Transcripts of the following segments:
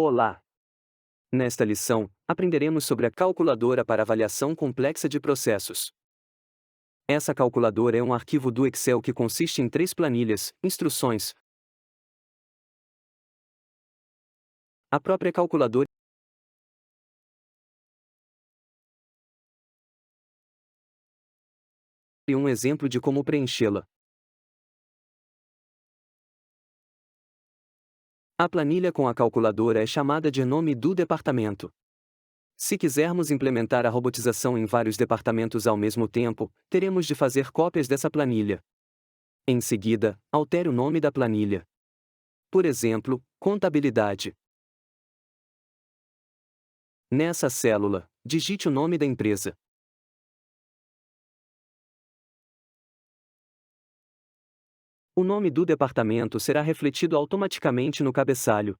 Olá! Nesta lição, aprenderemos sobre a calculadora para avaliação complexa de processos. Essa calculadora é um arquivo do Excel que consiste em 3 planilhas, instruções. A própria calculadora é um exemplo de como preenchê-la. A planilha com a calculadora é chamada de nome do departamento. Se quisermos implementar a robotização em vários departamentos ao mesmo tempo, teremos de fazer cópias dessa planilha. Em seguida, altere o nome da planilha. Por exemplo, contabilidade. Nessa célula, digite o nome da empresa. O nome do departamento será refletido automaticamente no cabeçalho.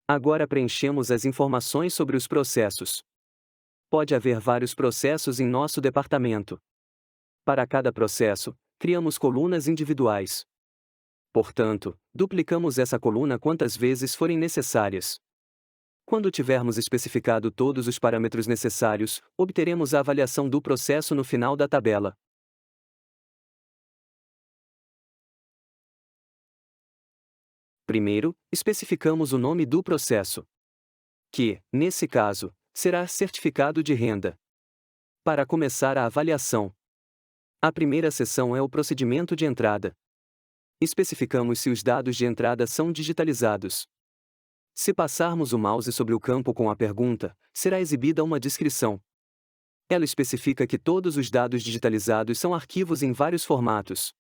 Agora preenchemos as informações sobre os processos. Pode haver vários processos em nosso departamento. Para cada processo, criamos colunas individuais. Portanto, duplicamos essa coluna quantas vezes forem necessárias. Quando tivermos especificado todos os parâmetros necessários, obteremos a avaliação do processo no final da tabela. Primeiro, especificamos o nome do processo, que, nesse caso, será certificado de renda. Para começar a avaliação, a primeira seção é o procedimento de entrada. Especificamos se os dados de entrada são digitalizados. Se passarmos o mouse sobre o campo com a pergunta, será exibida uma descrição. Ela especifica que todos os dados digitalizados são arquivos em vários formatos.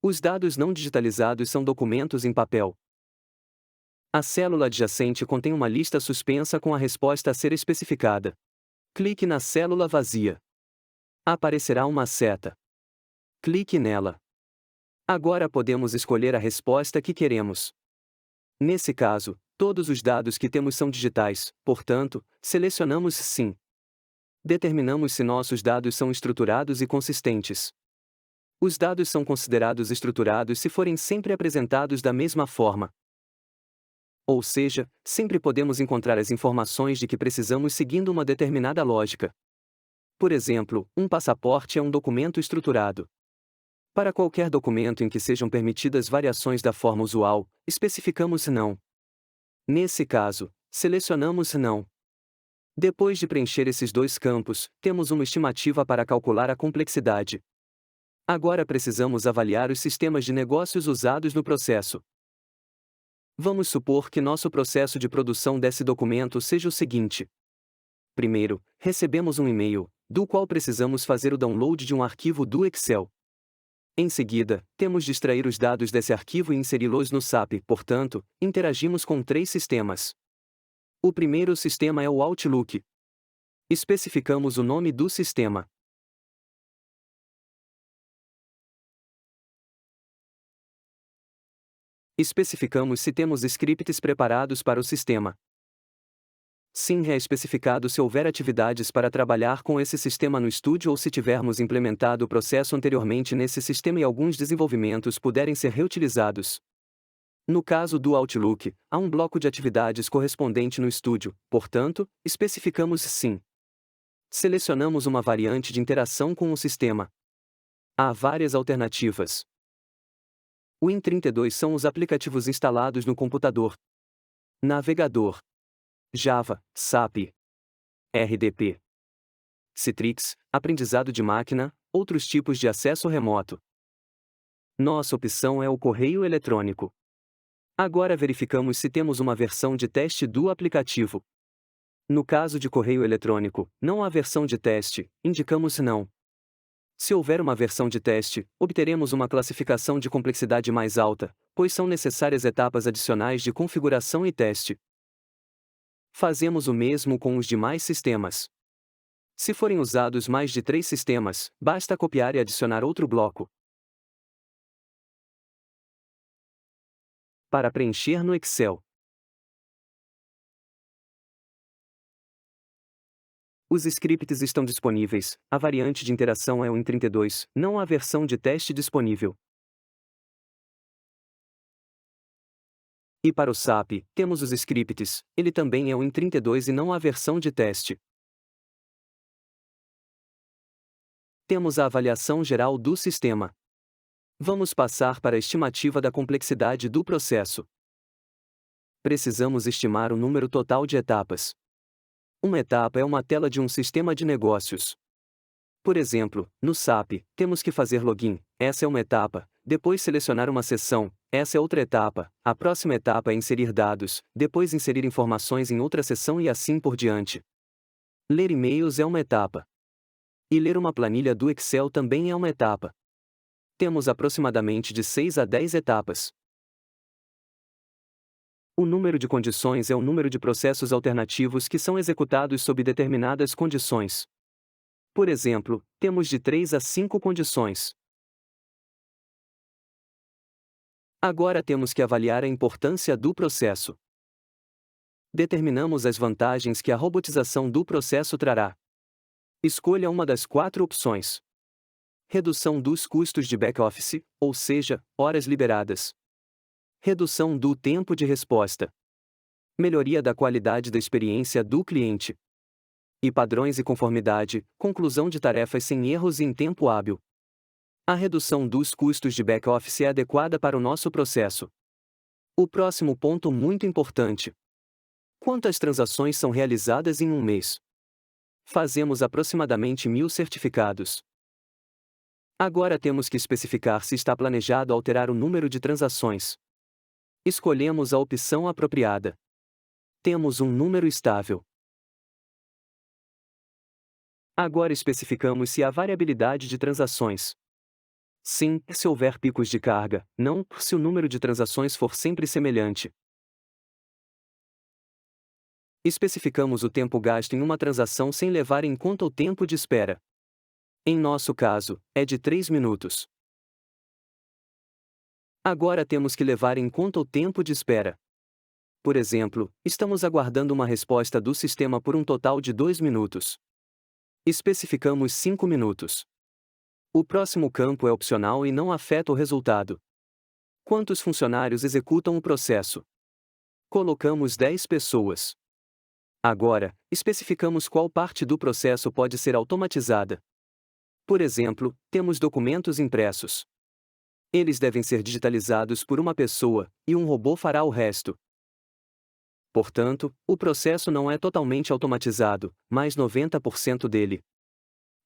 Os dados não digitalizados são documentos em papel. A célula adjacente contém uma lista suspensa com a resposta a ser especificada. Clique na célula vazia. Aparecerá uma seta. Clique nela. Agora podemos escolher a resposta que queremos. Nesse caso, todos os dados que temos são digitais, portanto, selecionamos Sim. Determinamos se nossos dados são estruturados e consistentes. Os dados são considerados estruturados se forem sempre apresentados da mesma forma. Ou seja, sempre podemos encontrar as informações de que precisamos seguindo uma determinada lógica. Por exemplo, um passaporte é um documento estruturado. Para qualquer documento em que sejam permitidas variações da forma usual, especificamos Não. Nesse caso, selecionamos Não. Depois de preencher esses dois campos, temos uma estimativa para calcular a complexidade. Agora precisamos avaliar os sistemas de negócios usados no processo. Vamos supor que nosso processo de produção desse documento seja o seguinte. Primeiro, recebemos um e-mail, do qual precisamos fazer o download de um arquivo do Excel. Em seguida, temos de extrair os dados desse arquivo e inseri-los no SAP, portanto, interagimos com 3 sistemas. O primeiro sistema é o Outlook. Especificamos o nome do sistema. Especificamos se temos scripts preparados para o sistema. Sim, é especificado se houver atividades para trabalhar com esse sistema no estúdio ou se tivermos implementado o processo anteriormente nesse sistema e alguns desenvolvimentos puderem ser reutilizados. No caso do Outlook, há um bloco de atividades correspondente no estúdio, portanto, especificamos Sim. Selecionamos uma variante de interação com o sistema. Há várias alternativas. O Win32 são os aplicativos instalados no computador. Navegador. Java, SAP. RDP. Citrix, aprendizado de máquina, outros tipos de acesso remoto. Nossa opção é o correio eletrônico. Agora verificamos se temos uma versão de teste do aplicativo. No caso de correio eletrônico, não há versão de teste, indicamos Não. Se houver uma versão de teste, obteremos uma classificação de complexidade mais alta, pois são necessárias etapas adicionais de configuração e teste. Fazemos o mesmo com os demais sistemas. Se forem usados mais de 3 sistemas, basta copiar e adicionar outro bloco. Para preencher no Excel. Os scripts estão disponíveis, a variante de interação é o Win32, não há versão de teste disponível. E para o SAP, temos os scripts, ele também é um Win32 e não a versão de teste. Temos a avaliação geral do sistema. Vamos passar para a estimativa da complexidade do processo. Precisamos estimar o número total de etapas. Uma etapa é uma tela de um sistema de negócios. Por exemplo, no SAP, temos que fazer login, essa é uma etapa, depois selecionar uma seção, essa é outra etapa, a próxima etapa é inserir dados, depois inserir informações em outra seção e assim por diante. Ler e-mails é uma etapa. E ler uma planilha do Excel também é uma etapa. Temos aproximadamente de 6 a 10 etapas. O número de condições é o número de processos alternativos que são executados sob determinadas condições. Por exemplo, temos de 3 a 5 condições. Agora temos que avaliar a importância do processo. Determinamos as vantagens que a robotização do processo trará. Escolha uma das 4 opções. Redução dos custos de back-office, ou seja, horas liberadas. Redução do tempo de resposta. Melhoria da qualidade da experiência do cliente. E padrões e conformidade, conclusão de tarefas sem erros e em tempo hábil. A redução dos custos de back-office é adequada para o nosso processo. O próximo ponto muito importante. Quantas transações são realizadas em um mês? Fazemos aproximadamente 1000 certificados. Agora temos que especificar se está planejado alterar o número de transações. Escolhemos a opção apropriada. Temos um número estável. Agora especificamos se há variabilidade de transações. Sim, se houver picos de carga, não, se o número de transações for sempre semelhante. Especificamos o tempo gasto em uma transação sem levar em conta o tempo de espera. Em nosso caso, é de 3 minutos. Agora temos que levar em conta o tempo de espera. Por exemplo, estamos aguardando uma resposta do sistema por um total de 2 minutos. Especificamos 5 minutos. O próximo campo é opcional e não afeta o resultado. Quantos funcionários executam o processo? Colocamos 10 pessoas. Agora, especificamos qual parte do processo pode ser automatizada. Por exemplo, temos documentos impressos. Eles devem ser digitalizados por uma pessoa, e um robô fará o resto. Portanto, o processo não é totalmente automatizado, mas 90% dele.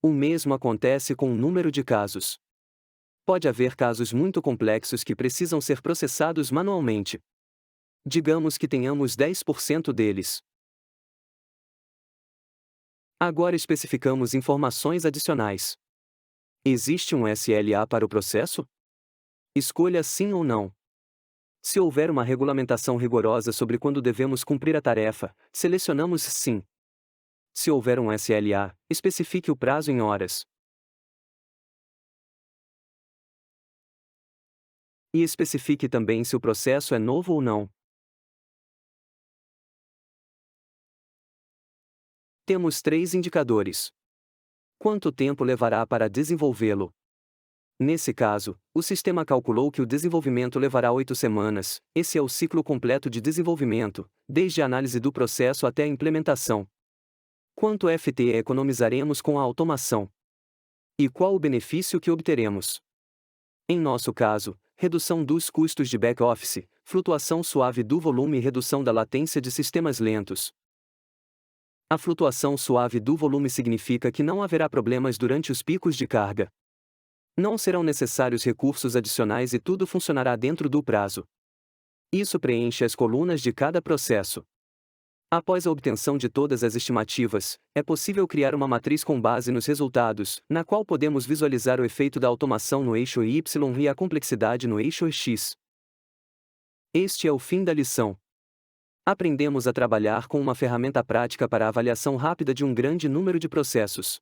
O mesmo acontece com o número de casos. Pode haver casos muito complexos que precisam ser processados manualmente. Digamos que tenhamos 10% deles. Agora especificamos informações adicionais. Existe um SLA para o processo? Escolha sim ou não. Se houver uma regulamentação rigorosa sobre quando devemos cumprir a tarefa, selecionamos sim. Se houver um SLA, especifique o prazo em horas. E especifique também se o processo é novo ou não. Temos 3 indicadores. Quanto tempo levará para desenvolvê-lo? Nesse caso, o sistema calculou que o desenvolvimento levará 8 semanas, esse é o ciclo completo de desenvolvimento, desde a análise do processo até a implementação. Quanto FTE economizaremos com a automação? E qual o benefício que obteremos? Em nosso caso, redução dos custos de back-office, flutuação suave do volume e redução da latência de sistemas lentos. A flutuação suave do volume significa que não haverá problemas durante os picos de carga. Não serão necessários recursos adicionais e tudo funcionará dentro do prazo. Isso preenche as colunas de cada processo. Após a obtenção de todas as estimativas, é possível criar uma matriz com base nos resultados, na qual podemos visualizar o efeito da automação no eixo Y e a complexidade no eixo X. Este é o fim da lição. Aprendemos a trabalhar com uma ferramenta prática para a avaliação rápida de um grande número de processos.